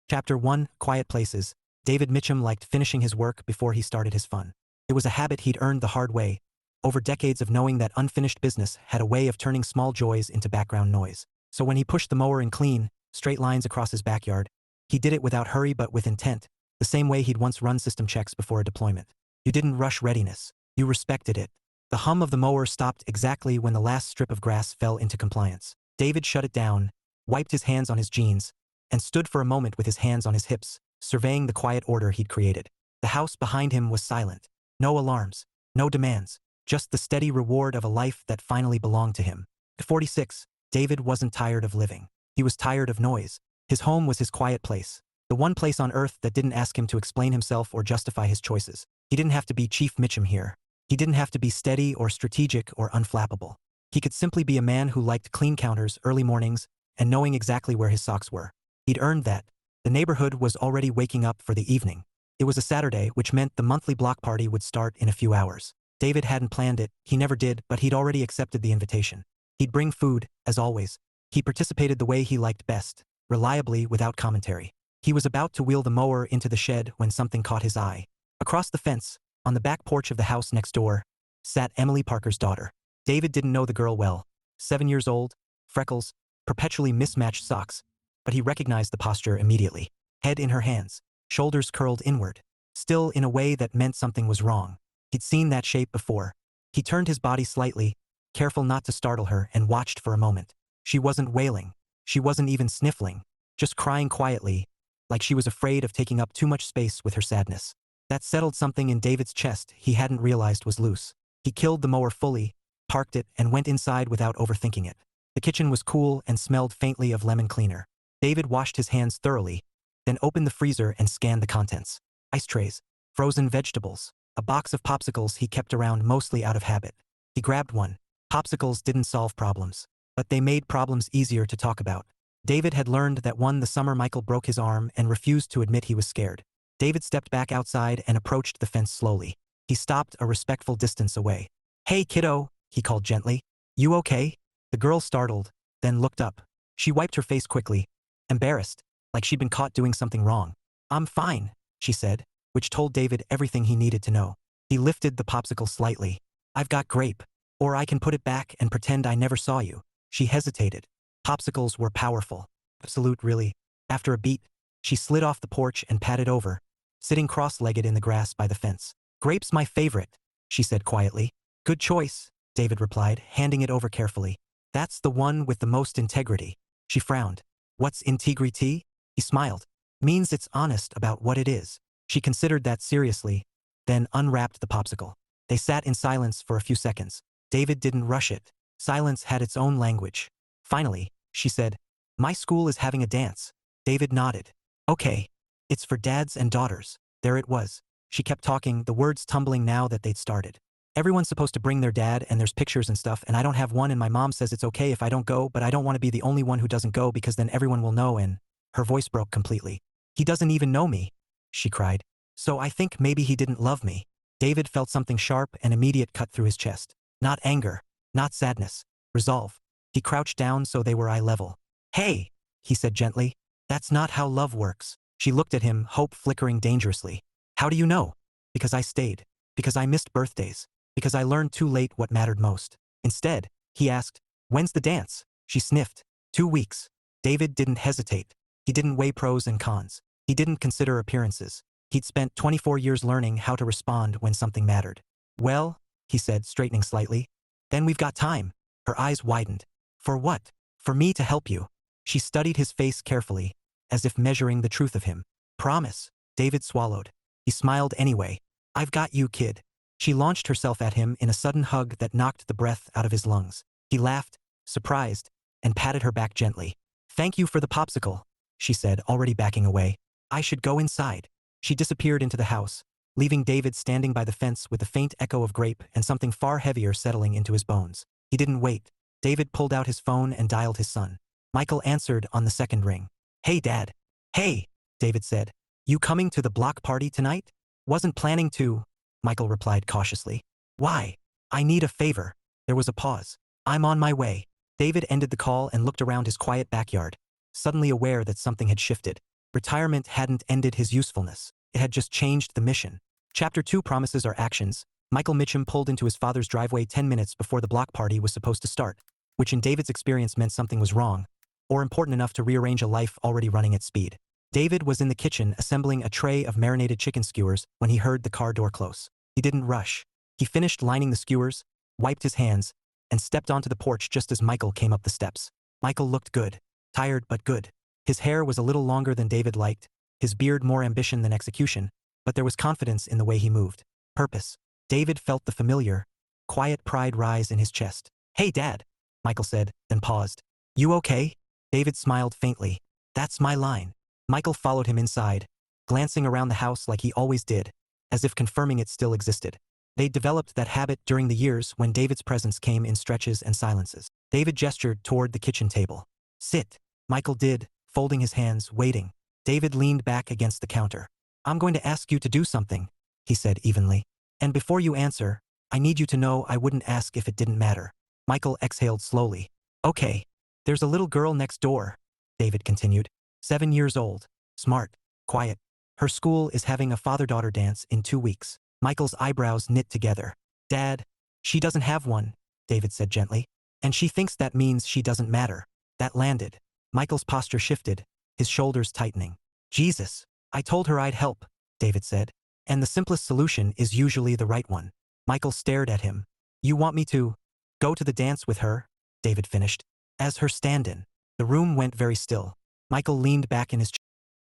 Chapter 1, Quiet Places. David Mitchum liked finishing his work before he started his fun. It was a habit he'd earned the hard way, over decades of knowing that unfinished business had a way of turning small joys into background noise. So when he pushed the mower in clean, straight lines across his backyard, he did it without hurry but with intent, the same way he'd once run system checks before a deployment. You didn't rush readiness. You respected it. The hum of the mower stopped exactly when the last strip of grass fell into compliance. David shut it down, wiped his hands on his jeans, and stood for a moment with his hands on his hips, surveying the quiet order he'd created. The house behind him was silent. No alarms, no demands, just the steady reward of a life that finally belonged to him. At 46, David wasn't tired of living. He was tired of noise. His home was his quiet place, the one place on earth that didn't ask him to explain himself or justify his choices. He didn't have to be Chief Mitchum here. He didn't have to be steady or strategic or unflappable. He could simply be a man who liked clean counters, early mornings, and knowing exactly where his socks were. He'd earned that. The neighborhood was already waking up for the evening. It was a Saturday, which meant the monthly block party would start in a few hours. David hadn't planned it, he never did, but he'd already accepted the invitation. He'd bring food, as always. He participated the way he liked best, reliably, without commentary. He was about to wheel the mower into the shed when something caught his eye. Across the fence, on the back porch of the house next door, sat Emily Parker's daughter. David didn't know the girl well. 7 years old, freckles, perpetually mismatched socks, but he recognized the posture immediately. Head in her hands, shoulders curled inward, still in a way that meant something was wrong. He'd seen that shape before. He turned his body slightly, careful not to startle her, and watched for a moment. She wasn't wailing. She wasn't even sniffling, just crying quietly, like she was afraid of taking up too much space with her sadness. That settled something in David's chest he hadn't realized was loose. He killed the mower fully, parked it, and went inside without overthinking it. The kitchen was cool and smelled faintly of lemon cleaner. David washed his hands thoroughly, then opened the freezer and scanned the contents. Ice trays, frozen vegetables, a box of popsicles he kept around mostly out of habit. He grabbed one. Popsicles didn't solve problems, but they made problems easier to talk about. David had learned that the summer Michael broke his arm and refused to admit he was scared. David stepped back outside and approached the fence slowly. He stopped a respectful distance away. "Hey, kiddo," he called gently. "You okay?" The girl startled, then looked up. She wiped her face quickly, embarrassed, like she'd been caught doing something wrong. "I'm fine," she said, which told David everything he needed to know. He lifted the popsicle slightly. "I've got grape. Or I can put it back and pretend I never saw you." She hesitated. Popsicles were powerful. Absolute, really. After a beat, she slid off the porch and padded over, sitting cross-legged in the grass by the fence. "Grape's my favorite," she said quietly. "Good choice," David replied, handing it over carefully. "That's the one with the most integrity." She frowned. "What's integrity?" He smiled. "Means it's honest about what it is." She considered that seriously, then unwrapped the popsicle. They sat in silence for a few seconds. David didn't rush it. Silence had its own language. Finally, she said, "My school is having a dance." David nodded. "Okay. It's for dads and daughters." There it was. She kept talking, the words tumbling now that they'd started. "Everyone's supposed to bring their dad, and there's pictures and stuff, and I don't have one, and my mom says it's okay if I don't go, but I don't want to be the only one who doesn't go because then everyone will know," and her voice broke completely. "He doesn't even know me," she cried. "So I think maybe he didn't love me." David felt something sharp and immediate cut through his chest. Not anger, not sadness, resolve. He crouched down so they were eye level. "Hey," he said gently, "that's not how love works." She looked at him, hope flickering dangerously. "How do you know?" "Because I stayed. Because I missed birthdays. Because I learned too late what mattered most." Instead, he asked, "When's the dance?" She sniffed. 2 weeks. David didn't hesitate. He didn't weigh pros and cons. He didn't consider appearances. He'd spent 24 years learning how to respond when something mattered. "Well," he said, straightening slightly, "then we've got time." Her eyes widened. "For what?" "For me to help you." She studied his face carefully, as if measuring the truth of him. "Promise." David swallowed. He smiled anyway. "I've got you, kid." She launched herself at him in a sudden hug that knocked the breath out of his lungs. He laughed, surprised, and patted her back gently. "Thank you for the popsicle," she said, already backing away. "I should go inside." She disappeared into the house, leaving David standing by the fence with a faint echo of grape and something far heavier settling into his bones. He didn't wait. David pulled out his phone and dialed his son. Michael answered on the second ring. "Hey, Dad." "Hey," David said. "You coming to the block party tonight?" "Wasn't planning to," Michael replied cautiously. "Why?" "I need a favor." There was a pause. "I'm on my way." David ended the call and looked around his quiet backyard, suddenly aware that something had shifted. Retirement hadn't ended his usefulness. It had just changed the mission. Chapter 2 Promises Are Actions. Michael Mitchum pulled into his father's driveway 10 minutes before the block party was supposed to start, which in David's experience meant something was wrong, or important enough to rearrange a life already running at speed. David was in the kitchen assembling a tray of marinated chicken skewers when he heard the car door close. He didn't rush. He finished lining the skewers, wiped his hands, and stepped onto the porch just as Michael came up the steps. Michael looked good. Tired but good. His hair was a little longer than David liked, his beard more ambition than execution, but there was confidence in the way he moved. Purpose. David felt the familiar, quiet pride rise in his chest. "Hey, Dad," Michael said, then paused. "You okay?" David smiled faintly. "That's my line." Michael followed him inside, glancing around the house like he always did, as if confirming it still existed. They'd developed that habit during the years when David's presence came in stretches and silences. David gestured toward the kitchen table. "Sit." Michael did, folding his hands, waiting. David leaned back against the counter. "I'm going to ask you to do something," he said evenly. "And before you answer, I need you to know I wouldn't ask if it didn't matter." Michael exhaled slowly. "Okay. There's a little girl next door," David continued. 7 years old. Smart. Quiet. Her school is having a father-daughter dance in 2 weeks. Michael's eyebrows knit together. "Dad, she doesn't have one," David said gently. "And she thinks that means she doesn't matter." That landed. Michael's posture shifted, his shoulders tightening. "Jesus. I told her I'd help," David said. "And the simplest solution is usually the right one." Michael stared at him. "You want me to go to the dance with her?" David finished. "As her stand-in." The room went very still. Michael leaned back in his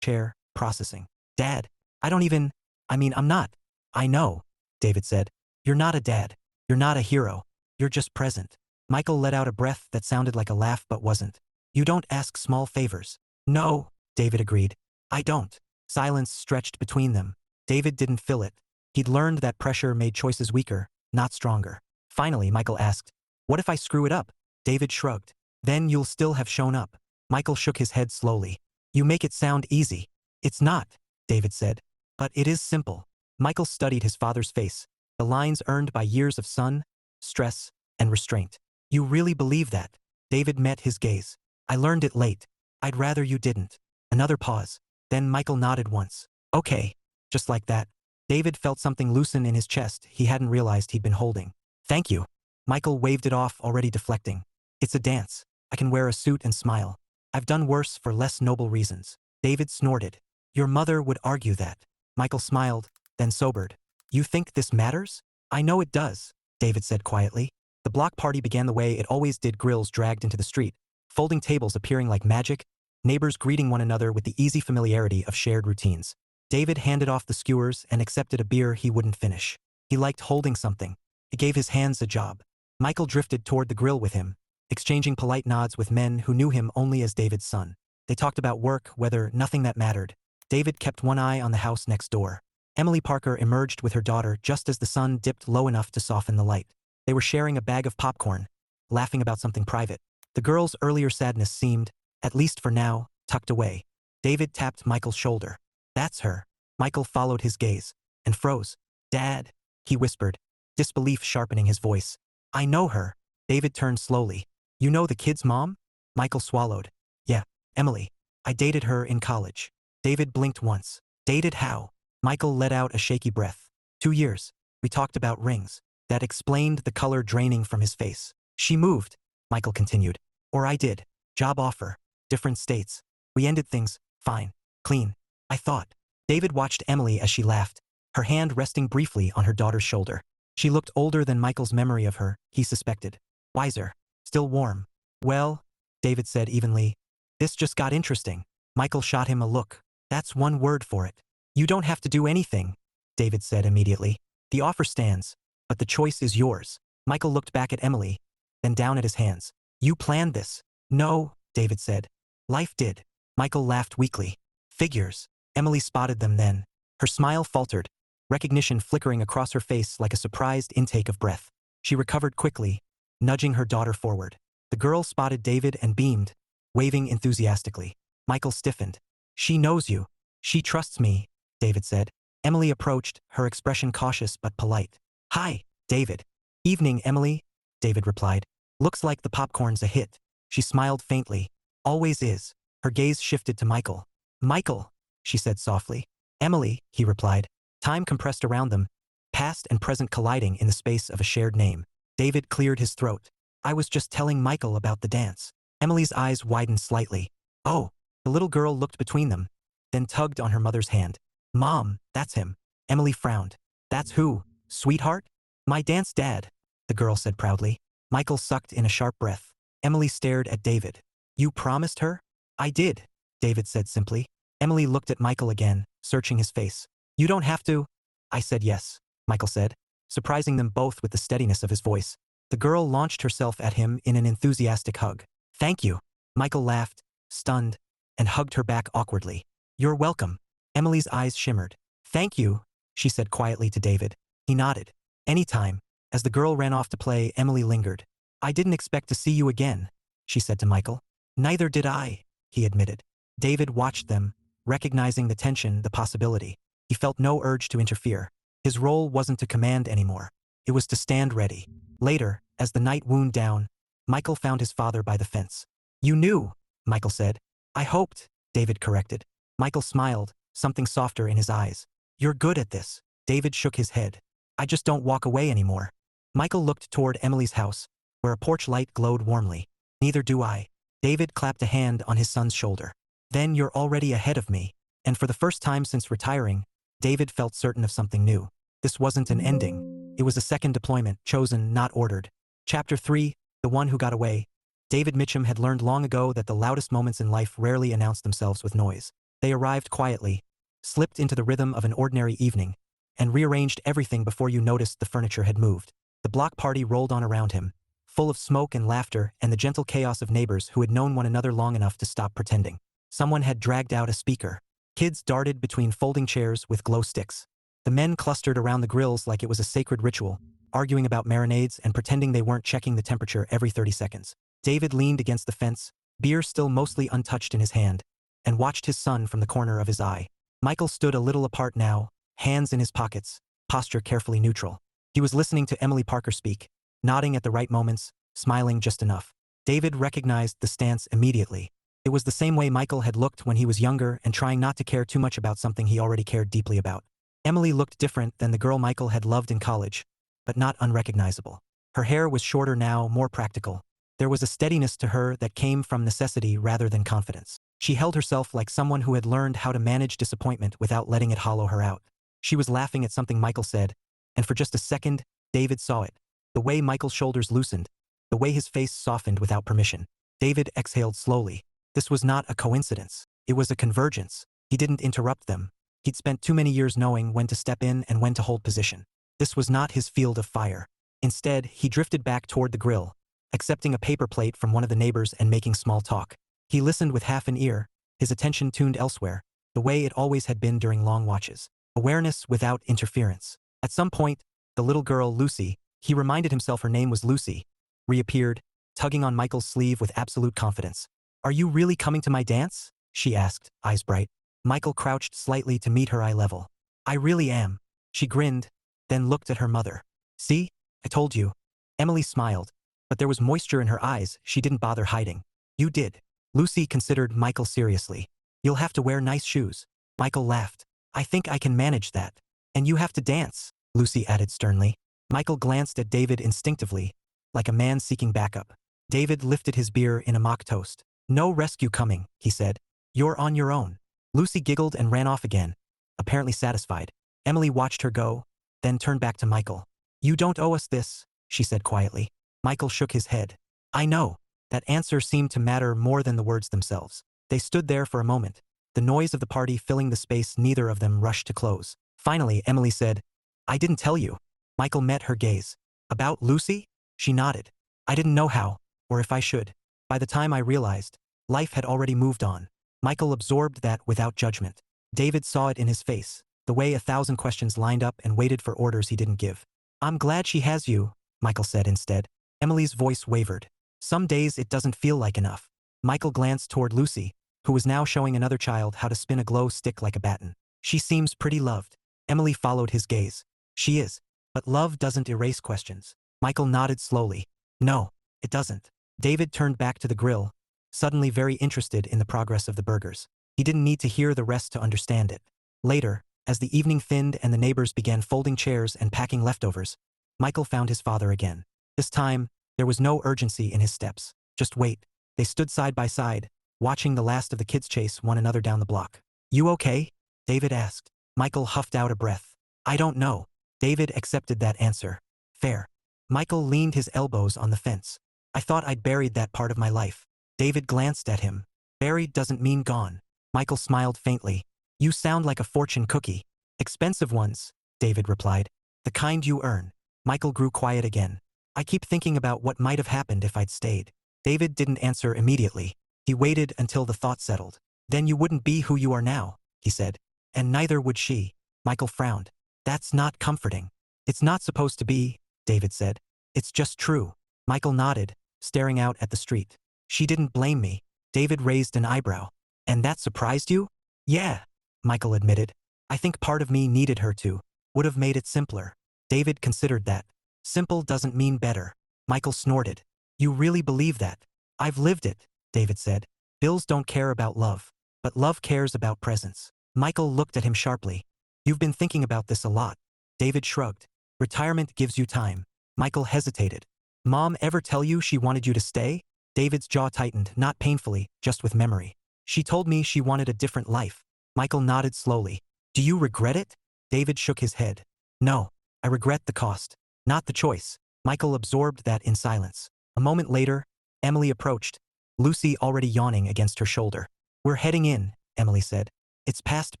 chair, processing. "Dad, I'm not." "I know," David said. "You're not a dad. You're not a hero. You're just present." Michael let out a breath that sounded like a laugh but wasn't. "You don't ask small favors." "No," David agreed. "I don't." Silence stretched between them. David didn't feel it. He'd learned that pressure made choices weaker, not stronger. Finally, Michael asked, "What if I screw it up?" David shrugged. "Then you'll still have shown up." Michael shook his head slowly. "You make it sound easy." "It's not," David said. "But it is simple." Michael studied his father's face, the lines earned by years of sun, stress, and restraint. "You really believe that?" David met his gaze. "I learned it late. I'd rather you didn't." Another pause. Then Michael nodded once. "Okay." Just like that. David felt something loosen in his chest he hadn't realized he'd been holding. "Thank you." Michael waved it off, already deflecting. "It's a dance. I can wear a suit and smile. I've done worse for less noble reasons." David snorted. "Your mother would argue that." Michael smiled, then sobered. "You think this matters?" "I know it does," David said quietly. The block party began the way it always did, grills dragged into the street, folding tables appearing like magic, neighbors greeting one another with the easy familiarity of shared routines. David handed off the skewers and accepted a beer he wouldn't finish. He liked holding something. It gave his hands a job. Michael drifted toward the grill with him, exchanging polite nods with men who knew him only as David's son. They talked about work, weather, nothing that mattered. David kept one eye on the house next door. Emily Parker emerged with her daughter just as the sun dipped low enough to soften the light. They were sharing a bag of popcorn, laughing about something private. The girl's earlier sadness seemed, at least for now, tucked away. David tapped Michael's shoulder. "That's her." Michael followed his gaze and froze. "Dad," he whispered, disbelief sharpening his voice. "I know her." David turned slowly. "You know the kid's mom?" Michael swallowed. "Yeah, Emily. I dated her in college." David blinked once. "Dated how?" Michael let out a shaky breath. 2 years. We talked about rings." That explained the color draining from his face. "She moved," Michael continued. "Or I did. Job offer. Different states. We ended things fine. Clean. I thought." David watched Emily as she laughed, her hand resting briefly on her daughter's shoulder. She looked older than Michael's memory of her, he suspected. Wiser. Still warm. "Well," David said evenly, "this just got interesting." Michael shot him a look. "That's one word for it." "You don't have to do anything," David said immediately. "The offer stands, but the choice is yours." Michael looked back at Emily, then down at his hands. "You planned this." "No," David said. "Life did." Michael laughed weakly. "Figures." Emily spotted them then. Her smile faltered, recognition flickering across her face like a surprised intake of breath. She recovered quickly, nudging her daughter forward. The girl spotted David and beamed, waving enthusiastically. Michael stiffened. "She knows you. She trusts me," David said. Emily approached, her expression cautious but polite. "Hi, David." "Evening, Emily," David replied. "Looks like the popcorn's a hit." She smiled faintly. "Always is." Her gaze shifted to Michael. "Michael." she said softly. Emily, he replied. Time compressed around them, past and present colliding in the space of a shared name. David cleared his throat. I was just telling Michael about the dance. Emily's eyes widened slightly. Oh, the little girl looked between them, then tugged on her mother's hand. Mom, that's him. Emily frowned. That's who, sweetheart? My dance dad, the girl said proudly. Michael sucked in a sharp breath. Emily stared at David. You promised her? I did, David said simply. Emily looked at Michael again, searching his face. You don't have to. I said yes, Michael said, surprising them both with the steadiness of his voice. The girl launched herself at him in an enthusiastic hug. Thank you. Michael laughed, stunned, and hugged her back awkwardly. You're welcome. Emily's eyes shimmered. Thank you, she said quietly to David. He nodded. Anytime. As the girl ran off to play, Emily lingered. I didn't expect to see you again, she said to Michael. Neither did I, he admitted. David watched them, recognizing the tension, the possibility. He felt no urge to interfere. His role wasn't to command anymore. It was to stand ready. Later, as the night wound down, Michael found his father by the fence. You knew, Michael said. I hoped, David corrected. Michael smiled, something softer in his eyes. You're good at this. David shook his head. I just don't walk away anymore. Michael looked toward Emily's house, where a porch light glowed warmly. Neither do I. David clapped a hand on his son's shoulder. Then you're already ahead of me. And for the first time since retiring, David felt certain of something new. This wasn't an ending. It was a second deployment, chosen, not ordered. Chapter 3, The One Who Got Away. David Mitchum had learned long ago that the loudest moments in life rarely announce themselves with noise. They arrived quietly, slipped into the rhythm of an ordinary evening, and rearranged everything before you noticed the furniture had moved. The block party rolled on around him, full of smoke and laughter and the gentle chaos of neighbors who had known one another long enough to stop pretending. Someone had dragged out a speaker. Kids darted between folding chairs with glow sticks. The men clustered around the grills like it was a sacred ritual, arguing about marinades and pretending they weren't checking the temperature every 30 seconds. David leaned against the fence, beer still mostly untouched in his hand, and watched his son from the corner of his eye. Michael stood a little apart now, hands in his pockets, posture carefully neutral. He was listening to Emily Parker speak, nodding at the right moments, smiling just enough. David recognized the stance immediately. It was the same way Michael had looked when he was younger and trying not to care too much about something he already cared deeply about. Emily looked different than the girl Michael had loved in college, but not unrecognizable. Her hair was shorter now, more practical. There was a steadiness to her that came from necessity rather than confidence. She held herself like someone who had learned how to manage disappointment without letting it hollow her out. She was laughing at something Michael said, and for just a second, David saw it. The way Michael's shoulders loosened, the way his face softened without permission. David exhaled slowly. This was not a coincidence. It was a convergence. He didn't interrupt them. He'd spent too many years knowing when to step in and when to hold position. This was not his field of fire. Instead, he drifted back toward the grill, accepting a paper plate from one of the neighbors and making small talk. He listened with half an ear, his attention tuned elsewhere, the way it always had been during long watches. Awareness without interference. At some point, the little girl, Lucy, he reminded himself her name was Lucy, reappeared, tugging on Michael's sleeve with absolute confidence. Are you really coming to my dance? She asked, eyes bright. Michael crouched slightly to meet her eye level. I really am. She grinned, then looked at her mother. See? I told you. Emily smiled, but there was moisture in her eyes she didn't bother hiding. You did. Lucy considered Michael seriously. You'll have to wear nice shoes. Michael laughed. I think I can manage that. And you have to dance, Lucy added sternly. Michael glanced at David instinctively, like a man seeking backup. David lifted his beer in a mock toast. No rescue coming, he said. You're on your own. Lucy giggled and ran off again, apparently satisfied. Emily watched her go, then turned back to Michael. You don't owe us this, she said quietly. Michael shook his head. I know. That answer seemed to matter more than the words themselves. They stood there for a moment, the noise of the party filling the space neither of them rushed to close. Finally, Emily said, I didn't tell you. Michael met her gaze. About Lucy? She nodded. I didn't know how, or if I should. By the time I realized, life had already moved on. Michael absorbed that without judgment. David saw it in his face, the way 1,000 questions lined up and waited for orders he didn't give. I'm glad she has you, Michael said instead. Emily's voice wavered. Some days it doesn't feel like enough. Michael glanced toward Lucy, who was now showing another child how to spin a glow stick like a baton. She seems pretty loved. Emily followed his gaze. She is. But love doesn't erase questions. Michael nodded slowly. No, it doesn't. David turned back to the grill, suddenly very interested in the progress of the burgers. He He didn't need to hear the rest to understand it. Later, as the evening thinned and the neighbors began folding chairs and packing leftovers, Michael found his father again. This time, there was no urgency in his steps. Just wait. They stood side by side, watching the last of the kids chase one another down the block. "You okay?" David asked. Michael huffed out a breath. "I don't know." David accepted that answer. "Fair." Michael leaned his elbows on the fence. "I thought I'd buried that part of my life." David glanced at him. "Buried doesn't mean gone." Michael smiled faintly. "You sound like a fortune cookie." "Expensive ones," David replied. "The kind you earn." Michael grew quiet again. "I keep thinking about what might have happened if I'd stayed." David didn't answer immediately. He waited until the thought settled. "Then you wouldn't be who you are now," he said. "And neither would she." Michael frowned. "That's not comforting." "It's not supposed to be," David said. "It's just true." Michael nodded, staring out at the street. "She didn't blame me." David raised an eyebrow. "And that surprised you?" "Yeah," Michael admitted. "I think part of me needed her to. Would have made it simpler." David considered that. "Simple doesn't mean better." Michael snorted. "You really believe that?" "I've lived it," David said. "Bills don't care about love. But love cares about presence." Michael looked at him sharply. "You've been thinking about this a lot." David shrugged. "Retirement gives you time." Michael hesitated. "Mom ever tell you she wanted you to stay?" David's jaw tightened, not painfully, just with memory. "She told me she wanted a different life." Michael nodded slowly. "Do you regret it?" David shook his head. "No. I regret the cost. Not the choice." Michael absorbed that in silence. A moment later, Emily approached, Lucy already yawning against her shoulder. "We're heading in," Emily said. "It's past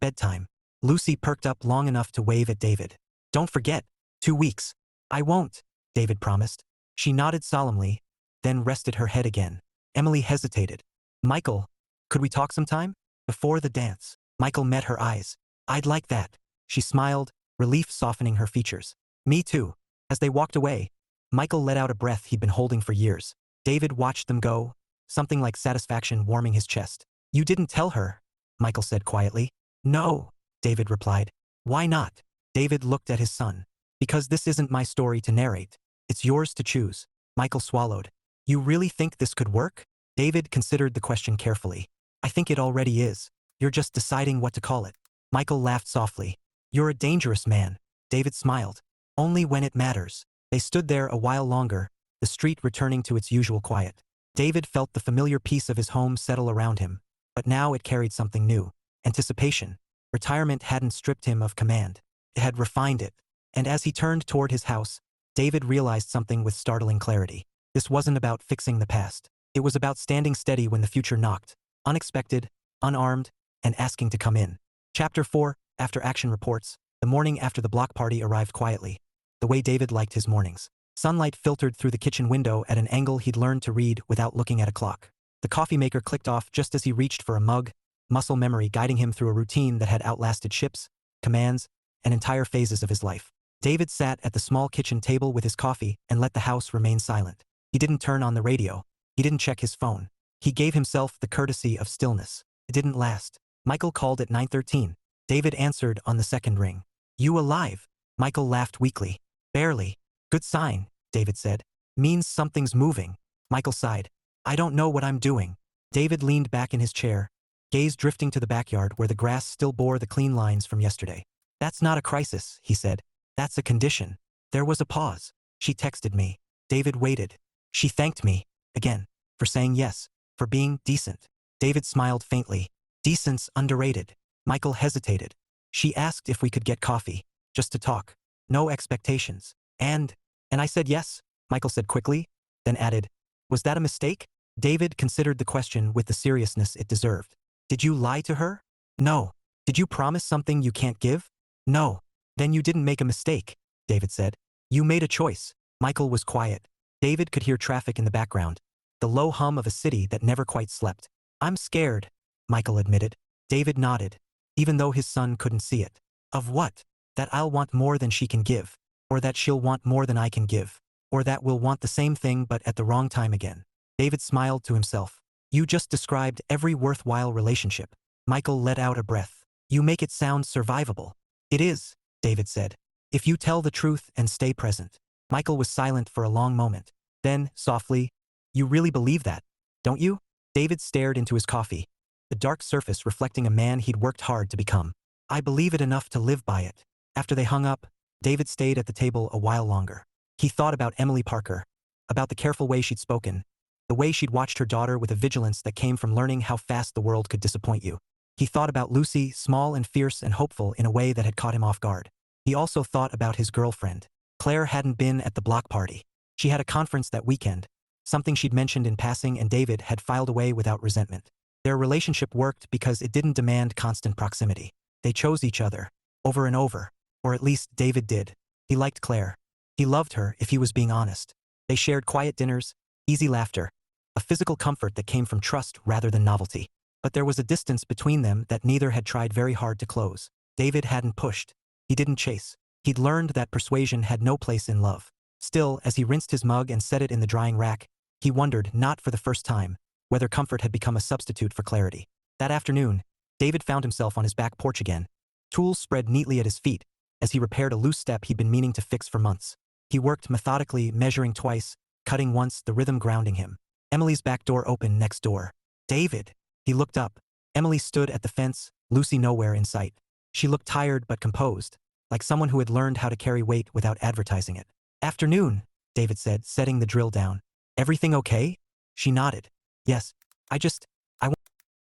bedtime." Lucy perked up long enough to wave at David. "Don't forget, 2 weeks." "I won't," David promised. She nodded solemnly, then rested her head again. Emily hesitated. "Michael, could we talk sometime? Before the dance?" Michael met her eyes. "I'd like that." She smiled, relief softening her features. "Me too." As they walked away, Michael let out a breath he'd been holding for years. David watched them go, something like satisfaction warming his chest. "You didn't tell her," Michael said quietly. "No," David replied. "Why not?" David looked at his son. "Because this isn't my story to narrate. It's yours to choose." Michael swallowed. "You really think this could work?" David considered the question carefully. "I think it already is. You're just deciding what to call it." Michael laughed softly. "You're a dangerous man." David smiled. "Only when it matters." They stood there a while longer, the street returning to its usual quiet. David felt the familiar peace of his home settle around him, but now it carried something new. Anticipation. Retirement hadn't stripped him of command. It had refined it. And as he turned toward his house, David realized something with startling clarity. This wasn't about fixing the past. It was about standing steady when the future knocked, unexpected, unarmed, and asking to come in. Chapter 4, After Action Reports. The morning after the block party arrived quietly, the way David liked his mornings. Sunlight filtered through the kitchen window at an angle he'd learned to read without looking at a clock. The coffee maker clicked off just as he reached for a mug, muscle memory guiding him through a routine that had outlasted ships, commands, and entire phases of his life. David sat at the small kitchen table with his coffee and let the house remain silent. He didn't turn on the radio. He didn't check his phone. He gave himself the courtesy of stillness. It didn't last. Michael called at 9:13. David answered on the second ring. "You alive?" Michael laughed weakly. "Barely." "Good sign," David said. "Means something's moving." Michael sighed. "I don't know what I'm doing." David leaned back in his chair, gaze drifting to the backyard where the grass still bore the clean lines from yesterday. "That's not a crisis," he said. "That's a condition." There was a pause. "She texted me." David waited. "She thanked me, again, for saying yes, for being decent." David smiled faintly. "Decent's underrated." Michael hesitated. "She asked if we could get coffee, just to talk. No expectations. And I said yes," Michael said quickly, then added, "Was that a mistake?" David considered the question with the seriousness it deserved. "Did you lie to her?" "No." "Did you promise something you can't give?" "No." "Then you didn't make a mistake," David said. "You made a choice." Michael was quiet. David could hear traffic in the background, the low hum of a city that never quite slept. "I'm scared," Michael admitted. David nodded, even though his son couldn't see it. "Of what?" "That I'll want more than she can give. Or that she'll want more than I can give. Or that we'll want the same thing but at the wrong time again." David smiled to himself. "You just described every worthwhile relationship." Michael let out a breath. "You make it sound survivable." "It is," David said. "If you tell the truth and stay present." Michael was silent for a long moment. Then, softly, "You really believe that, don't you?" David stared into his coffee. the dark surface reflecting a man he'd worked hard to become. I believe it enough to live by it. After they hung up, David stayed at the table a while longer. He thought about Emily Parker, about the careful way she'd spoken, the way she'd watched her daughter with a vigilance that came from learning how fast the world could disappoint you. He thought about Lucy, small and fierce and hopeful in a way that had caught him off guard. He also thought about his girlfriend. Claire hadn't been at the block party. She had a conference that weekend, something she'd mentioned in passing, and David had filed away without resentment. Their relationship worked because it didn't demand constant proximity. They chose each other, over and over, or at least David did. He liked Claire. He loved her, if he was being honest. They shared quiet dinners, easy laughter, a physical comfort that came from trust rather than novelty. But there was a distance between them that neither had tried very hard to close. David hadn't pushed. He didn't chase. He'd learned that persuasion had no place in love. Still, as he rinsed his mug and set it in the drying rack, he wondered, not for the first time, whether comfort had become a substitute for clarity. That afternoon, David found himself on his back porch again, tools spread neatly at his feet, as he repaired a loose step he'd been meaning to fix for months. He worked methodically, measuring twice, cutting once, the rhythm grounding him. Emily's back door opened next door. David! He looked up. Emily stood at the fence, Lucy nowhere in sight. She looked tired but composed, like someone who had learned how to carry weight without advertising it. Afternoon, David said, setting the drill down. Everything okay? She nodded. Yes, I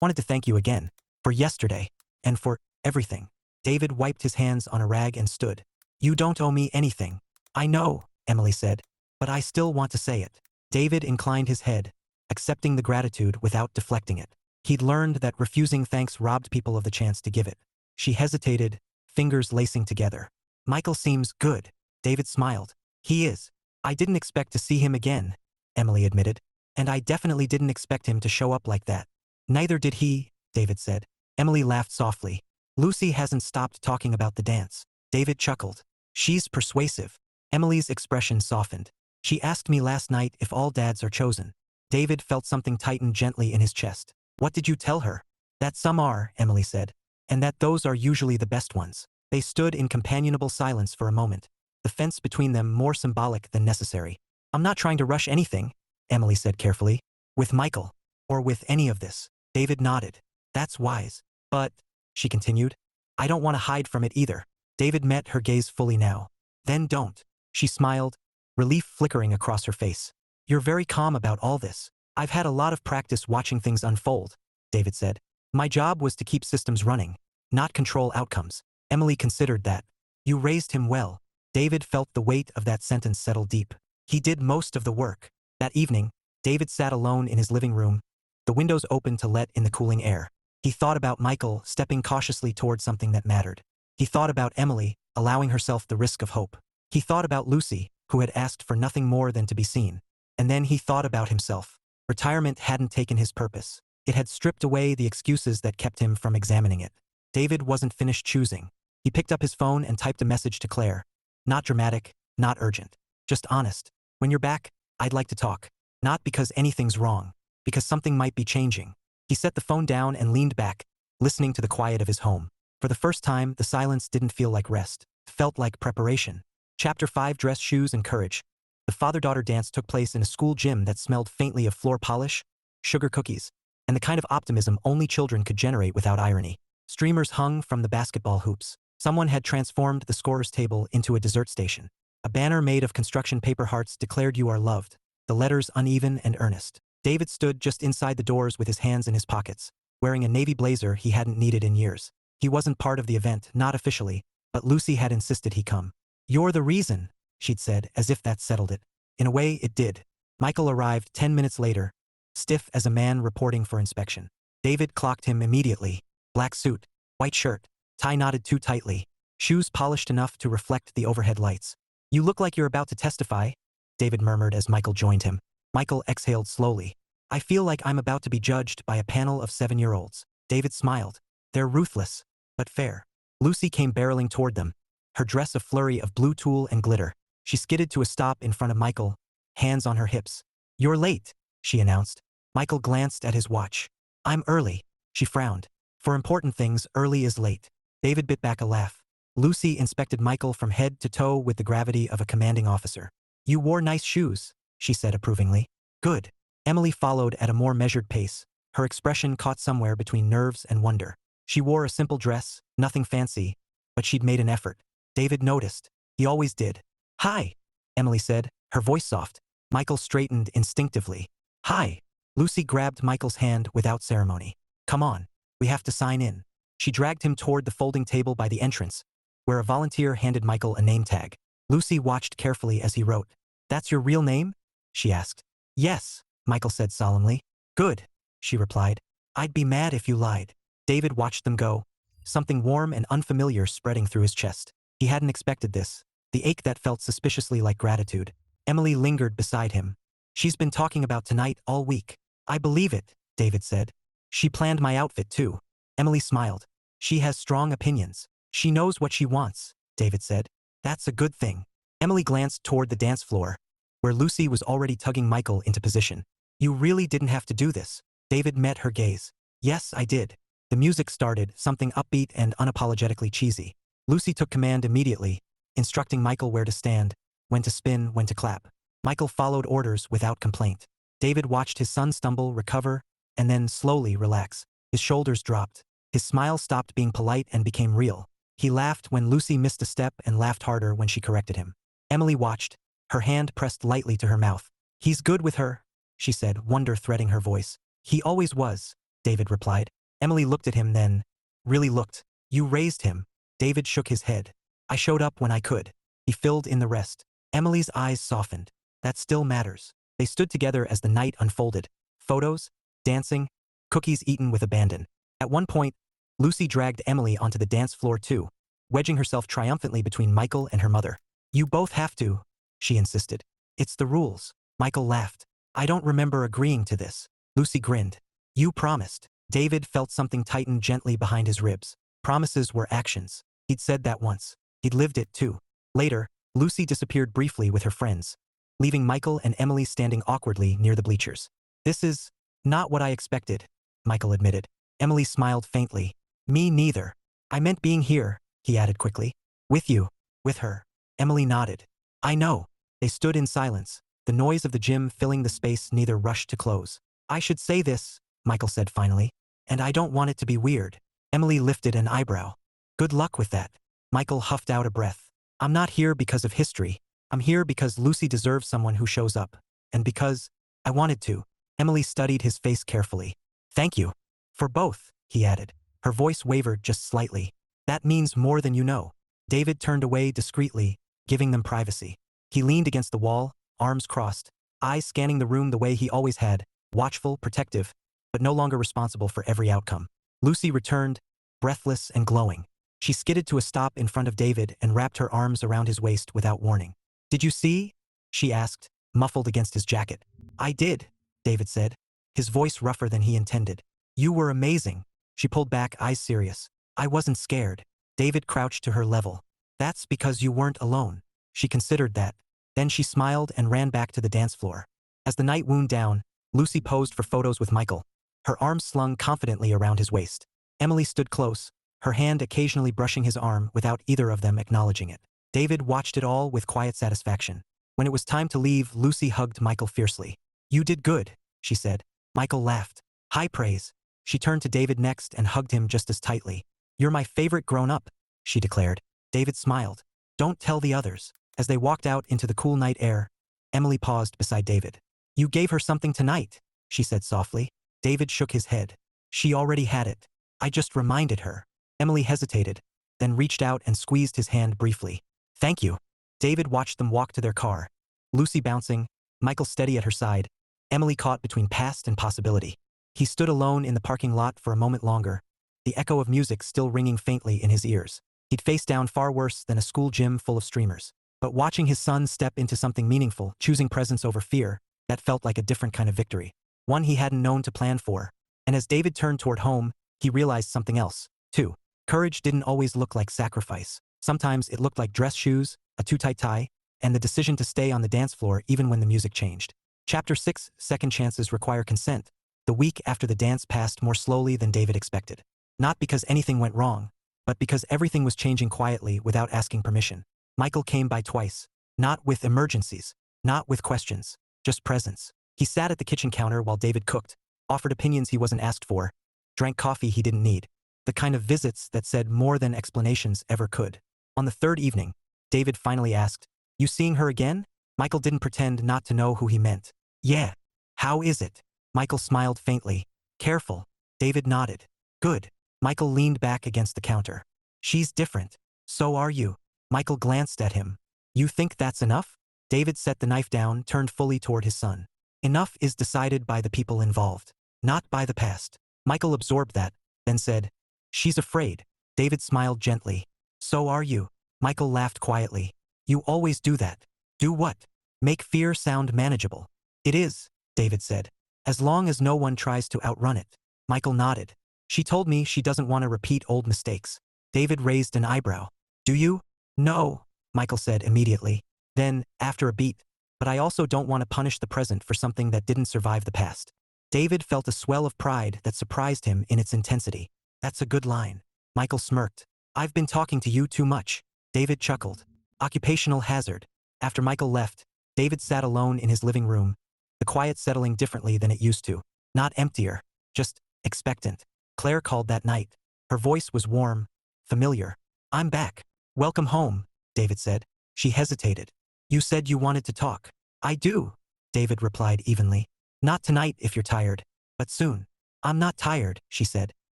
wanted to thank you again, for yesterday, and for everything. David wiped his hands on a rag and stood. You don't owe me anything. I know, Emily said, but I still want to say it. David inclined his head, accepting the gratitude without deflecting it. He'd learned that refusing thanks robbed people of the chance to give it. She hesitated, fingers lacing together. Michael seems good. David smiled. He is. I didn't expect to see him again, Emily admitted. And I definitely didn't expect him to show up like that. Neither did he, David said. Emily laughed softly. Lucy hasn't stopped talking about the dance. David chuckled. She's persuasive. Emily's expression softened. She asked me last night if all dads are chosen. David felt something tighten gently in his chest. What did you tell her? That some are, Emily said, and that those are usually the best ones. They stood in companionable silence for a moment, the fence between them more symbolic than necessary. I'm not trying to rush anything, Emily said carefully. With Michael, or with any of this. David nodded. That's wise. But, she continued, I don't want to hide from it either. David met her gaze fully now. Then don't. She smiled, relief flickering across her face. You're very calm about all this. I've had a lot of practice watching things unfold, David said. My job was to keep systems running, not control outcomes. Emily considered that. You raised him well. David felt the weight of that sentence settle deep. He did most of the work. That evening, David sat alone in his living room, the windows open to let in the cooling air. He thought about Michael, stepping cautiously toward something that mattered. He thought about Emily, allowing herself the risk of hope. He thought about Lucy, who had asked for nothing more than to be seen. And then he thought about himself. Retirement hadn't taken his purpose. It had stripped away the excuses that kept him from examining it. David wasn't finished choosing. He picked up his phone and typed a message to Claire. Not dramatic, not urgent. Just honest. When you're back, I'd like to talk. Not because anything's wrong. Because something might be changing. He set the phone down and leaned back, listening to the quiet of his home. For the first time, the silence didn't feel like rest. It felt like preparation. Chapter 5: Dress, Shoes, and Courage. The father-daughter dance took place in a school gym that smelled faintly of floor polish, sugar cookies, and the kind of optimism only children could generate without irony. Streamers hung from the basketball hoops. Someone had transformed the scorer's table into a dessert station. A banner made of construction paper hearts declared "You are loved," the letters uneven and earnest. David stood just inside the doors with his hands in his pockets, wearing a navy blazer he hadn't needed in years. He wasn't part of the event, not officially, but Lucy had insisted he come. You're the reason, she'd said, as if that settled it. In a way, it did. Michael arrived 10 minutes later, stiff as a man reporting for inspection. David clocked him immediately. Black suit, white shirt, tie knotted too tightly, shoes polished enough to reflect the overhead lights. You look like you're about to testify, David murmured as Michael joined him. Michael exhaled slowly. I feel like I'm about to be judged by a panel of 7-year-olds. David smiled. They're ruthless, but fair. Lucy came barreling toward them, her dress a flurry of blue tulle and glitter. She skidded to a stop in front of Michael, hands on her hips. You're late, she announced. Michael glanced at his watch. I'm early, she frowned. For important things, early is late. David bit back a laugh. Lucy inspected Michael from head to toe with the gravity of a commanding officer. You wore nice shoes, she said approvingly. Good. Emily followed at a more measured pace, her expression caught somewhere between nerves and wonder. She wore a simple dress, nothing fancy, but she'd made an effort. David noticed. He always did. "Hi," Emily said, her voice soft. Michael straightened instinctively. "Hi." Lucy grabbed Michael's hand without ceremony. "Come on. We have to sign in." She dragged him toward the folding table by the entrance, where a volunteer handed Michael a name tag. Lucy watched carefully as he wrote. "That's your real name?" she asked. "Yes," Michael said solemnly. "Good," she replied. "I'd be mad if you lied." David watched them go, something warm and unfamiliar spreading through his chest. He hadn't expected this, the ache that felt suspiciously like gratitude. Emily lingered beside him. "She's been talking about tonight all week." "I believe it," David said. "She planned my outfit too." Emily smiled. "She has strong opinions. She knows what she wants," David said. "That's a good thing." Emily glanced toward the dance floor, where Lucy was already tugging Michael into position. "You really didn't have to do this." David met her gaze. "Yes, I did." The music started, something upbeat and unapologetically cheesy. Lucy took command immediately, instructing Michael where to stand, when to spin, when to clap. Michael followed orders without complaint. David watched his son stumble, recover, and then slowly relax. His shoulders dropped. His smile stopped being polite and became real. He laughed when Lucy missed a step and laughed harder when she corrected him. Emily watched, her hand pressed lightly to her mouth. "He's good with her," she said, wonder threading her voice. "He always was," David replied. Emily looked at him then. Really looked. "You raised him." David shook his head. "I showed up when I could." He filled in the rest. Emily's eyes softened. "That still matters." They stood together as the night unfolded. Photos, dancing, cookies eaten with abandon. At one point, Lucy dragged Emily onto the dance floor too, wedging herself triumphantly between Michael and her mother. "You both have to," she insisted. "It's the rules." Michael laughed. "I don't remember agreeing to this." Lucy grinned. "You promised." David felt something tighten gently behind his ribs. Promises were actions. He'd said that once. He'd lived it too. Later, Lucy disappeared briefly with her friends, leaving Michael and Emily standing awkwardly near the bleachers. "This is not what I expected," Michael admitted. Emily smiled faintly. "Me neither. I meant being here," he added quickly. "With you." "With her." Emily nodded. "I know." They stood in silence, the noise of the gym filling the space neither rushed to close. "I should say this," Michael said finally, "and I don't want it to be weird." Emily lifted an eyebrow. "Good luck with that." Michael huffed out a breath. "I'm not here because of history. I'm here because Lucy deserves someone who shows up. And because I wanted to." Emily studied his face carefully. "Thank you." "For both," he added. Her voice wavered just slightly. "That means more than you know." David turned away discreetly, giving them privacy. He leaned against the wall, arms crossed, eyes scanning the room the way he always had, watchful, protective, but no longer responsible for every outcome. Lucy returned, breathless and glowing. She skidded to a stop in front of David and wrapped her arms around his waist without warning. "Did you see?" she asked, muffled against his jacket. "I did," David said, his voice rougher than he intended. "You were amazing." She pulled back, eyes serious. "I wasn't scared." David crouched to her level. "That's because you weren't alone." She considered that. Then she smiled and ran back to the dance floor. As the night wound down, Lucy posed for photos with Michael, her arms slung confidently around his waist. Emily stood close, her hand occasionally brushing his arm without either of them acknowledging it. David watched it all with quiet satisfaction. When it was time to leave, Lucy hugged Michael fiercely. "You did good," she said. Michael laughed. "High praise." She turned to David next and hugged him just as tightly. "You're my favorite grown-up," she declared. David smiled. "Don't tell the others." As they walked out into the cool night air, Emily paused beside David. "You gave her something tonight," she said softly. David shook his head. "She already had it. I just reminded her." Emily hesitated, then reached out and squeezed his hand briefly. "Thank you." David watched them walk to their car, Lucy bouncing, Michael steady at her side, Emily caught between past and possibility. He stood alone in the parking lot for a moment longer, the echo of music still ringing faintly in his ears. He'd faced down far worse than a school gym full of streamers. But watching his son step into something meaningful, choosing presence over fear, that felt like a different kind of victory. One he hadn't known to plan for. And as David turned toward home, he realized something else, too. Courage didn't always look like sacrifice. Sometimes it looked like dress shoes, a too-tight tie, and the decision to stay on the dance floor even when the music changed. Chapter 6, Second Chances Require Consent. The week after the dance passed more slowly than David expected. Not because anything went wrong, but because everything was changing quietly without asking permission. Michael came by twice. Not with emergencies. Not with questions. Just presence. He sat at the kitchen counter while David cooked, offered opinions he wasn't asked for, drank coffee he didn't need. The kind of visits that said more than explanations ever could. On the third evening, David finally asked, "You seeing her again?" Michael didn't pretend not to know who he meant. "Yeah. How is it?" Michael smiled faintly. "Careful." David nodded. "Good." Michael leaned back against the counter. "She's different. So are you." Michael glanced at him. "You think that's enough?" David set the knife down, turned fully toward his son. "Enough is decided by the people involved, not by the past." Michael absorbed that, then said, "She's afraid." David smiled gently. "So are you." Michael laughed quietly. "You always do that." "Do what?" "Make fear sound manageable." "It is," David said, "as long as no one tries to outrun it." Michael nodded. "She told me she doesn't want to repeat old mistakes." David raised an eyebrow. "Do you?" "No," Michael said immediately. Then, after a beat, "But I also don't want to punish the present for something that didn't survive the past." David felt a swell of pride that surprised him in its intensity. "That's a good line." Michael smirked. "I've been talking to you too much." David chuckled. Occupational hazard. After Michael left, David sat alone in his living room, the quiet settling differently than it used to. Not emptier, just expectant. Claire called that night. Her voice was warm, familiar. "I'm back." "Welcome home," David said. She hesitated. "You said you wanted to talk." "I do," David replied evenly. "Not tonight if you're tired, but soon." "I'm not tired," she said.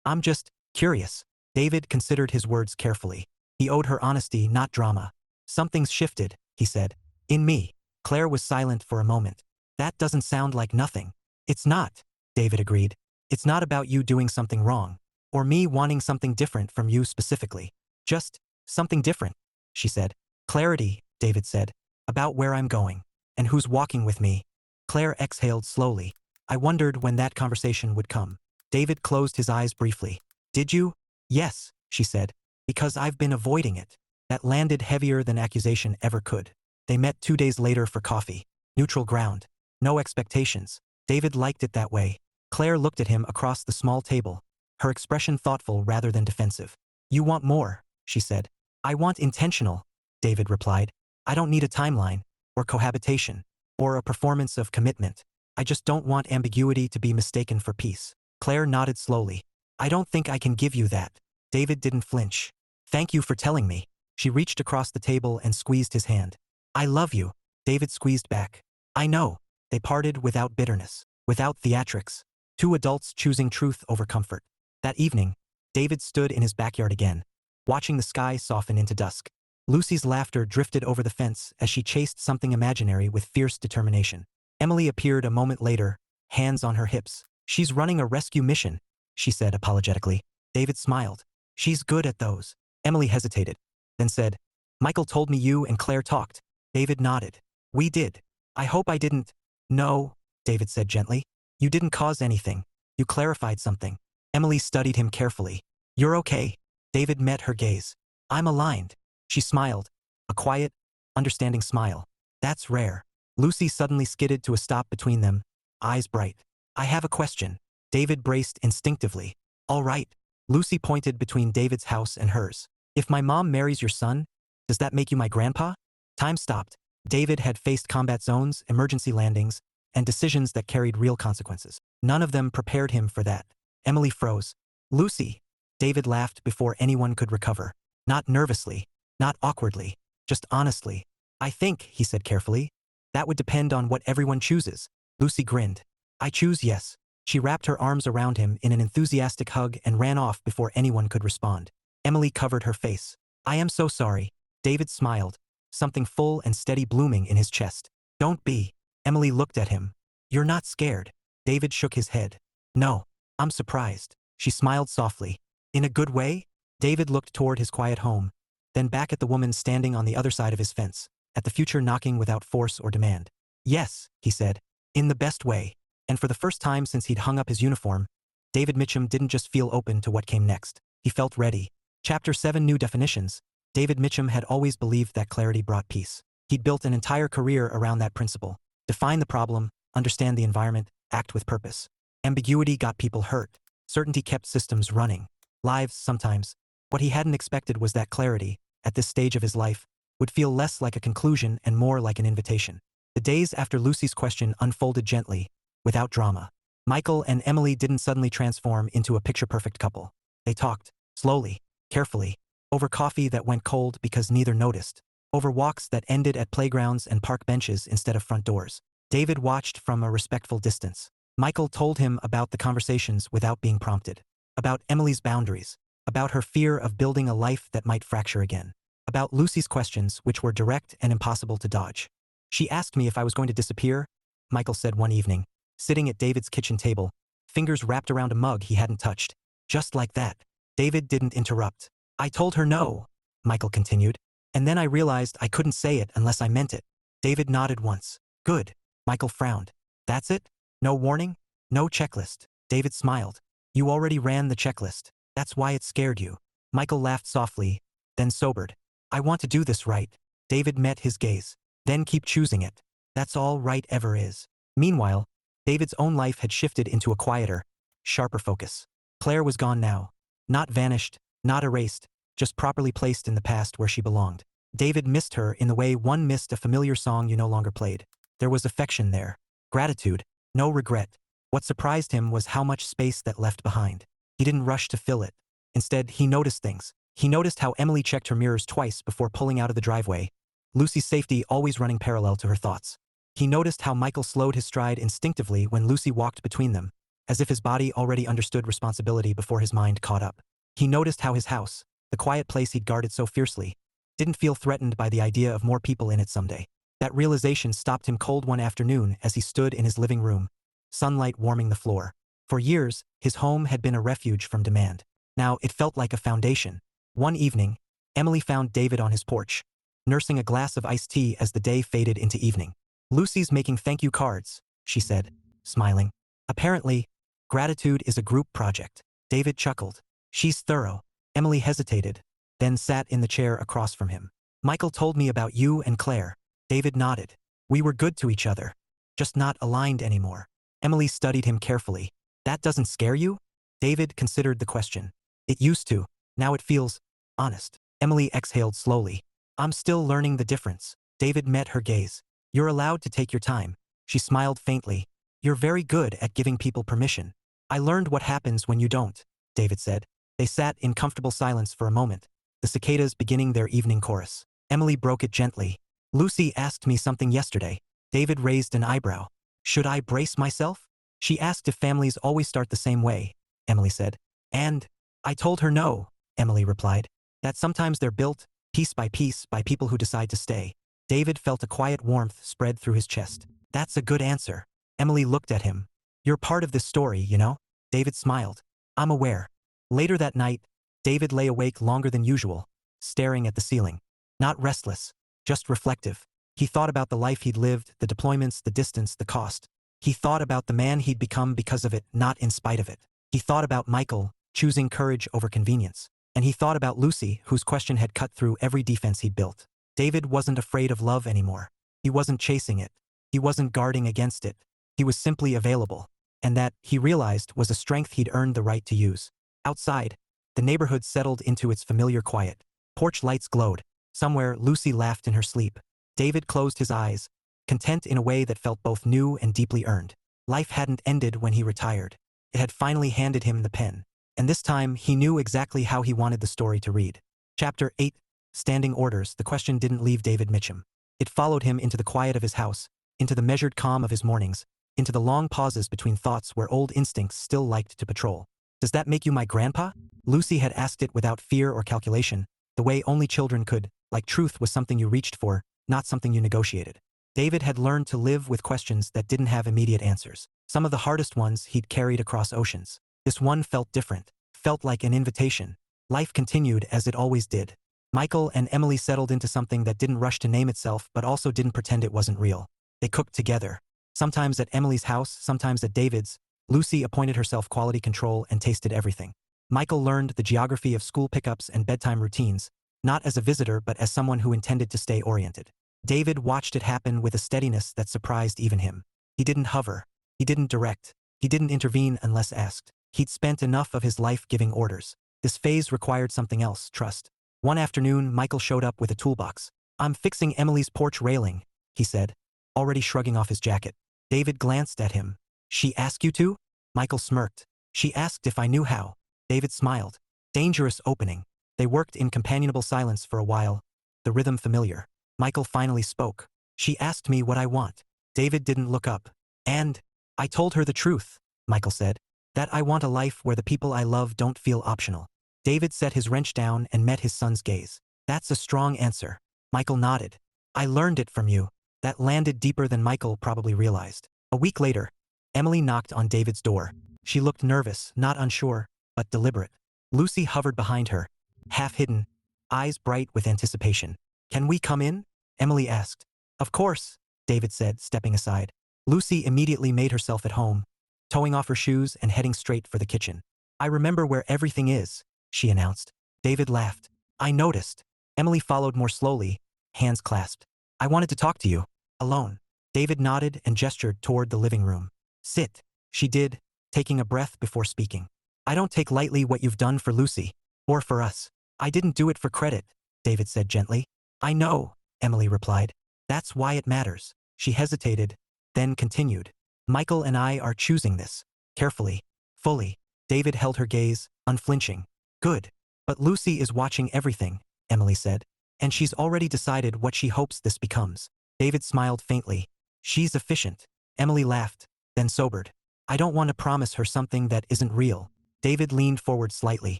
"I'm just curious." David considered his words carefully. He owed her honesty, not drama. "Something's shifted," he said. "In me." Claire was silent for a moment. "That doesn't sound like nothing." "It's not," David agreed. "It's not about you doing something wrong, or me wanting something different from you specifically. Just something different," she said. "Clarity," David said, "about where I'm going, and who's walking with me." Claire exhaled slowly. "I wondered when that conversation would come." David closed his eyes briefly. "Did you?" "Yes," she said, "because I've been avoiding it." That landed heavier than accusation ever could. They met 2 days later for coffee. Neutral ground. No expectations. David liked it that way. Claire looked at him across the small table, her expression thoughtful rather than defensive. "You want more," she said. "I want intentional," David replied. "I don't need a timeline, or cohabitation, or a performance of commitment. I just don't want ambiguity to be mistaken for peace." Claire nodded slowly. "I don't think I can give you that." David didn't flinch. "Thank you for telling me." She reached across the table and squeezed his hand. "I love you." David squeezed back. "I know." They parted without bitterness, without theatrics. Two adults choosing truth over comfort. That evening, David stood in his backyard again, watching the sky soften into dusk. Lucy's laughter drifted over the fence as she chased something imaginary with fierce determination. Emily appeared a moment later, hands on her hips. "She's running a rescue mission," she said apologetically. David smiled. "She's good at those." Emily hesitated, then said, "Michael told me you and Claire talked." David nodded. "We did. I hope I didn't." "No," David said gently. "You didn't cause anything. You clarified something." Emily studied him carefully. "You're okay." David met her gaze. "I'm aligned." She smiled, a quiet, understanding smile. "That's rare." Lucy suddenly skidded to a stop between them, eyes bright. "I have a question." David braced instinctively. "All right." Lucy pointed between David's house and hers. "If my mom marries your son, does that make you my grandpa?" Time stopped. David had faced combat zones, emergency landings, and decisions that carried real consequences. None of them prepared him for that. Emily froze. "Lucy." David laughed before anyone could recover. Not nervously, not awkwardly, just honestly. "I think," he said carefully, "that would depend on what everyone chooses." Lucy grinned. "I choose yes." She wrapped her arms around him in an enthusiastic hug and ran off before anyone could respond. Emily covered her face. "I am so sorry." David smiled, something full and steady blooming in his chest. "Don't be." Emily looked at him. "You're not scared." David shook his head. "No, I'm surprised." She smiled softly. "In a good way?" David looked toward his quiet home, then back at the woman standing on the other side of his fence, at the future knocking without force or demand. "Yes," he said, "in the best way." And for the first time since he'd hung up his uniform, David Mitchum didn't just feel open to what came next. He felt ready. Chapter 7 New Definitions. David Mitchum had always believed that clarity brought peace. He'd built an entire career around that principle. Define the problem, understand the environment, act with purpose. Ambiguity got people hurt. Certainty kept systems running. Lives, sometimes. What he hadn't expected was that clarity, at this stage of his life, would feel less like a conclusion and more like an invitation. The days after Lucy's question unfolded gently, without drama. Michael and Emily didn't suddenly transform into a picture-perfect couple. They talked, slowly, carefully, over coffee that went cold because neither noticed, over walks that ended at playgrounds and park benches instead of front doors. David watched from a respectful distance. Michael told him about the conversations without being prompted, about Emily's boundaries, about her fear of building a life that might fracture again, about Lucy's questions which were direct and impossible to dodge. She asked me if I was going to disappear, Michael said one evening, sitting at David's kitchen table, fingers wrapped around a mug he hadn't touched. Just like that. David didn't interrupt. I told her no, Michael continued, and then I realized I couldn't say it unless I meant it. David nodded once. Good. Michael frowned. That's it? No warning? No checklist? David smiled. You already ran the checklist. That's why it scared you. Michael laughed softly, then sobered. I want to do this right. David met his gaze. Then keep choosing it. That's all right ever is. Meanwhile, David's own life had shifted into a quieter, sharper focus. Claire was gone now. Not vanished, not erased, just properly placed in the past where she belonged. David missed her in the way one missed a familiar song you no longer played. There was affection there. Gratitude. No regret. What surprised him was how much space that left behind. He didn't rush to fill it. Instead, he noticed things. He noticed how Emily checked her mirrors twice before pulling out of the driveway, Lucy's safety always running parallel to her thoughts. He noticed how Michael slowed his stride instinctively when Lucy walked between them, as if his body already understood responsibility before his mind caught up. He noticed how his house, the quiet place he'd guarded so fiercely, didn't feel threatened by the idea of more people in it someday. That realization stopped him cold one afternoon as he stood in his living room, sunlight warming the floor. For years, his home had been a refuge from demand. Now it felt like a foundation. One evening, Emily found David on his porch, nursing a glass of iced tea as the day faded into evening. Lucy's making thank you cards, she said, smiling. Apparently, gratitude is a group project. David chuckled. She's thorough. Emily hesitated, then sat in the chair across from him. Michael told me about you and Claire. David nodded. We were good to each other, just not aligned anymore. Emily studied him carefully. That doesn't scare you? David considered the question. It used to. Now it feels honest. Emily exhaled slowly. I'm still learning the difference. David met her gaze. You're allowed to take your time. She smiled faintly. You're very good at giving people permission. I learned what happens when you don't, David said. They sat in comfortable silence for a moment, the cicadas beginning their evening chorus. Emily broke it gently. Lucy asked me something yesterday. David raised an eyebrow. Should I brace myself? She asked if families always start the same way, Emily said. And I told her no, Emily replied. That sometimes they're built, piece by people who decide to stay. David felt a quiet warmth spread through his chest. That's a good answer. Emily looked at him. You're part of this story, you know? David smiled. I'm aware. Later that night, David lay awake longer than usual, staring at the ceiling. Not restless, just reflective. He thought about the life he'd lived, the deployments, the distance, the cost. He thought about the man he'd become because of it, not in spite of it. He thought about Michael, choosing courage over convenience. And he thought about Lucy, whose question had cut through every defense he'd built. David wasn't afraid of love anymore. He wasn't chasing it. He wasn't guarding against it. He was simply available. And that, he realized, was a strength he'd earned the right to use. Outside, the neighborhood settled into its familiar quiet. Porch lights glowed. Somewhere, Lucy laughed in her sleep. David closed his eyes, content in a way that felt both new and deeply earned. Life hadn't ended when he retired. It had finally handed him the pen. And this time, he knew exactly how he wanted the story to read. Chapter 8. Standing Orders. The question didn't leave David Mitchum. It followed him into the quiet of his house, into the measured calm of his mornings, into the long pauses between thoughts where old instincts still liked to patrol. Does that make you my grandpa? Lucy had asked it without fear or calculation, the way only children could, like truth was something you reached for, not something you negotiated. David had learned to live with questions that didn't have immediate answers. Some of the hardest ones he'd carried across oceans. This one felt different, felt like an invitation. Life continued as it always did. Michael and Emily settled into something that didn't rush to name itself but also didn't pretend it wasn't real. They cooked together. Sometimes at Emily's house, sometimes at David's. Lucy appointed herself quality control and tasted everything. Michael learned the geography of school pickups and bedtime routines, not as a visitor but as someone who intended to stay oriented. David watched it happen with a steadiness that surprised even him. He didn't hover. He didn't direct. He didn't intervene unless asked. He'd spent enough of his life giving orders. This phase required something else, trust. One afternoon, Michael showed up with a toolbox. I'm fixing Emily's porch railing, he said, already shrugging off his jacket. David glanced at him. She asked you to? Michael smirked. She asked if I knew how. David smiled. Dangerous opening. They worked in companionable silence for a while, the rhythm familiar. Michael finally spoke. She asked me what I want. David didn't look up. And I told her the truth, Michael said. That I want a life where the people I love don't feel optional. David set his wrench down and met his son's gaze. That's a strong answer. Michael nodded. I learned it from you. That landed deeper than Michael probably realized. A week later, Emily knocked on David's door. She looked nervous, not unsure, but deliberate. Lucy hovered behind her, half hidden, eyes bright with anticipation. Can we come in? Emily asked. Of course, David said, stepping aside. Lucy immediately made herself at home, towing off her shoes and heading straight for the kitchen. I remember where everything is, she announced. David laughed. I noticed. Emily followed more slowly, hands clasped. I wanted to talk to you. Alone. David nodded and gestured toward the living room. Sit. She did, taking a breath before speaking. I don't take lightly what you've done for Lucy. Or for us. I didn't do it for credit, David said gently. I know, Emily replied. That's why it matters. She hesitated, then continued. Michael and I are choosing this. Carefully. Fully. David held her gaze, unflinching. Good. But Lucy is watching everything, Emily said. And she's already decided what she hopes this becomes. David smiled faintly. She's efficient. Emily laughed, then sobered. I don't want to promise her something that isn't real. David leaned forward slightly.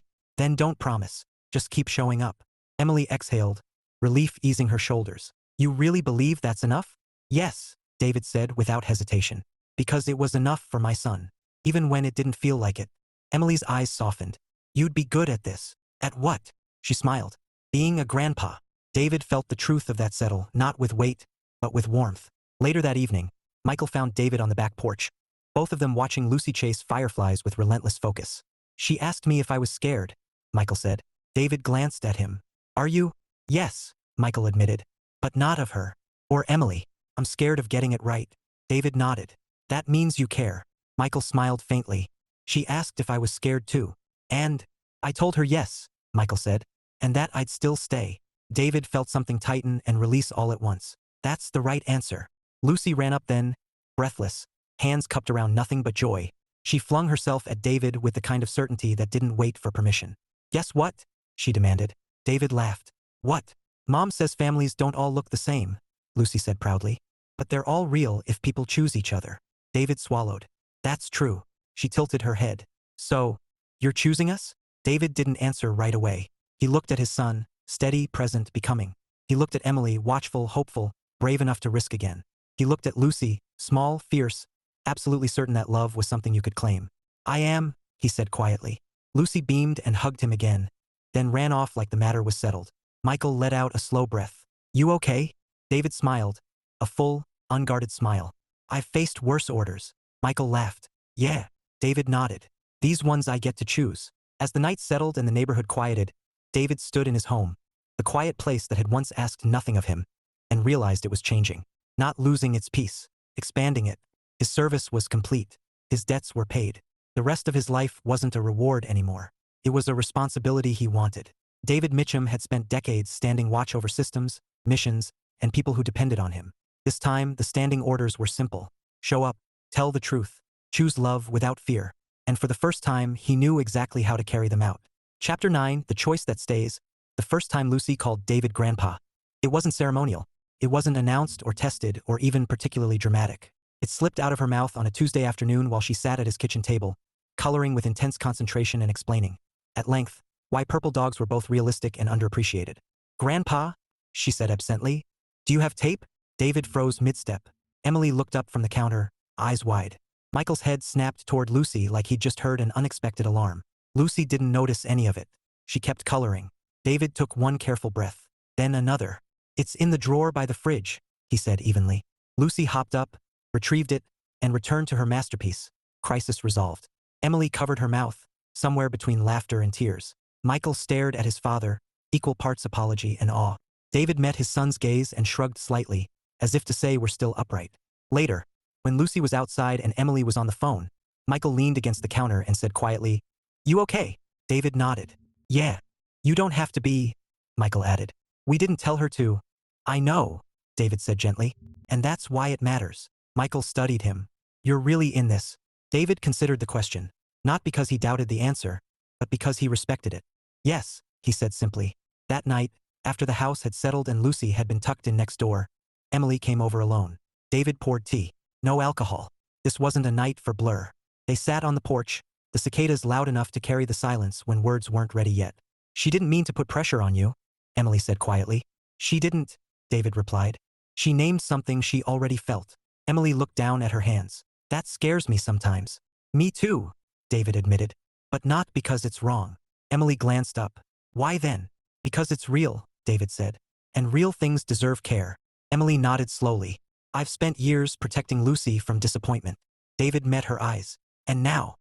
Then don't promise. Just keep showing up. Emily exhaled, relief easing her shoulders. You really believe that's enough? Yes, David said without hesitation. Because it was enough for my son. Even when it didn't feel like it. Emily's eyes softened. You'd be good at this. At what? She smiled. Being a grandpa. David felt the truth of that settle, not with weight, but with warmth. Later that evening, Michael found David on the back porch, both of them watching Lucy chase fireflies with relentless focus. She asked me if I was scared, Michael said. David glanced at him. Are you? Yes, Michael admitted. But not of her. Or Emily. I'm scared of getting it right. David nodded. That means you care. Michael smiled faintly. She asked if I was scared too. And I told her yes, Michael said. And that I'd still stay. David felt something tighten and release all at once. That's the right answer. Lucy ran up then, breathless, hands cupped around nothing but joy. She flung herself at David with the kind of certainty that didn't wait for permission. Guess what? She demanded. David laughed. What? Mom says families don't all look the same, Lucy said proudly. But they're all real if people choose each other. David swallowed. That's true. She tilted her head. So, you're choosing us? David didn't answer right away. He looked at his son, steady, present, becoming. He looked at Emily, watchful, hopeful, brave enough to risk again. He looked at Lucy, small, fierce, absolutely certain that love was something you could claim. I am, he said quietly. Lucy beamed and hugged him again, then ran off like the matter was settled. Michael let out a slow breath. You okay? David smiled, a full, unguarded smile. I've faced worse orders. Michael laughed. Yeah. David nodded. These ones I get to choose. As the night settled and the neighborhood quieted, David stood in his home, the quiet place that had once asked nothing of him, and realized it was changing. Not losing its peace, expanding it. His service was complete. His debts were paid. The rest of his life wasn't a reward anymore. It was a responsibility he wanted. David Mitchum had spent decades standing watch over systems, missions, and people who depended on him. This time, the standing orders were simple. Show up, tell the truth, choose love without fear. And for the first time, he knew exactly how to carry them out. Chapter 9, The Choice That Stays. The first time Lucy called David Grandpa. It wasn't ceremonial. It wasn't announced or tested or even particularly dramatic. It slipped out of her mouth on a Tuesday afternoon while she sat at his kitchen table, coloring with intense concentration and explaining, at length, why purple dogs were both realistic and underappreciated. Grandpa? She said absently. Do you have tape? David froze mid-step. Emily looked up from the counter, eyes wide. Michael's head snapped toward Lucy like he'd just heard an unexpected alarm. Lucy didn't notice any of it. She kept coloring. David took one careful breath, then another. It's in the drawer by the fridge, he said evenly. Lucy hopped up, retrieved it, and returned to her masterpiece. Crisis resolved. Emily covered her mouth, somewhere between laughter and tears. Michael stared at his father, equal parts apology and awe. David met his son's gaze and shrugged slightly, as if to say we're still upright. Later, when Lucy was outside and Emily was on the phone, Michael leaned against the counter and said quietly, You okay? David nodded. Yeah. You don't have to be, Michael added. We didn't tell her to. I know, David said gently. And that's why it matters. Michael studied him. You're really in this. David considered the question, not because he doubted the answer, but because he respected it. Yes, he said simply. That night, after the house had settled and Lucy had been tucked in next door, Emily came over alone. David poured tea. No alcohol. This wasn't a night for blur. They sat on the porch, the cicadas loud enough to carry the silence when words weren't ready yet. She didn't mean to put pressure on you, Emily said quietly. She didn't, David replied. She named something she already felt. Emily looked down at her hands. That scares me sometimes. Me too, David admitted. But not because it's wrong. Emily glanced up. Why then? Because it's real, David said. And real things deserve care. Emily nodded slowly. I've spent years protecting Lucy from disappointment. David met her eyes. And now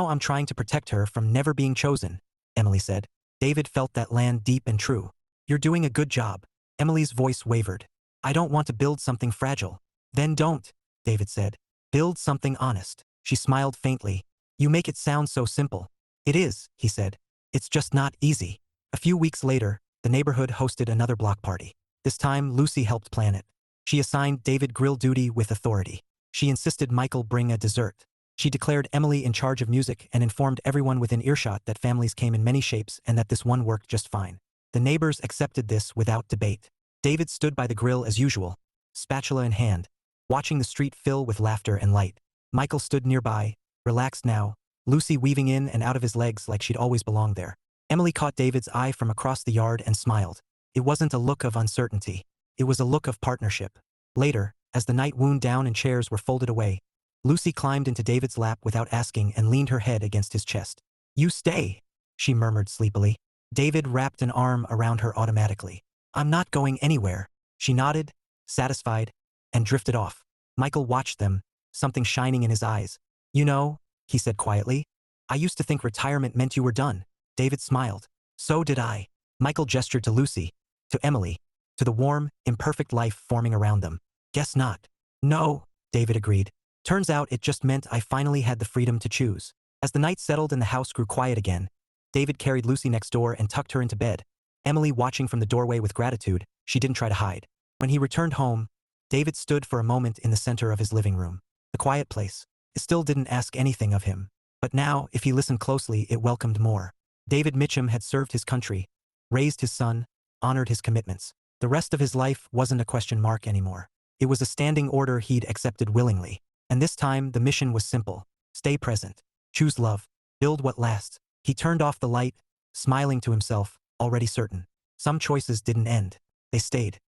I'm trying to protect her from never being chosen, Emily said. David felt that land deep and true. You're doing a good job. Emily's voice wavered. I don't want to build something fragile. Then don't, David said. Build something honest. She smiled faintly. You make it sound so simple. It is, he said. It's just not easy. A few weeks later, the neighborhood hosted another block party. This time, Lucy helped plan it. She assigned David grill duty with authority. She insisted Michael bring a dessert. She declared Emily in charge of music and informed everyone within earshot that families came in many shapes and that this one worked just fine. The neighbors accepted this without debate. David stood by the grill as usual, spatula in hand, watching the street fill with laughter and light. Michael stood nearby, relaxed now, Lucy weaving in and out of his legs like she'd always belonged there. Emily caught David's eye from across the yard and smiled. It wasn't a look of uncertainty. It was a look of partnership. Later, as the night wound down and chairs were folded away, Lucy climbed into David's lap without asking and leaned her head against his chest. You stay, she murmured sleepily. David wrapped an arm around her automatically. I'm not going anywhere. She nodded, satisfied, and drifted off. Michael watched them, something shining in his eyes. You know, he said quietly, I used to think retirement meant you were done. David smiled. So did I. Michael gestured to Lucy, to Emily, to the warm, imperfect life forming around them. Guess not. No, David agreed. Turns out it just meant I finally had the freedom to choose. As the night settled and the house grew quiet again, David carried Lucy next door and tucked her into bed. Emily watching from the doorway with gratitude, she didn't try to hide. When he returned home, David stood for a moment in the center of his living room. The quiet place. It still didn't ask anything of him. But now, if he listened closely, it welcomed more. David Mitchum had served his country, raised his son, honored his commitments. The rest of his life wasn't a question mark anymore. It was a standing order he'd accepted willingly. And this time, the mission was simple. Stay present. Choose love. Build what lasts. He turned off the light, smiling to himself, already certain. Some choices didn't end. They stayed.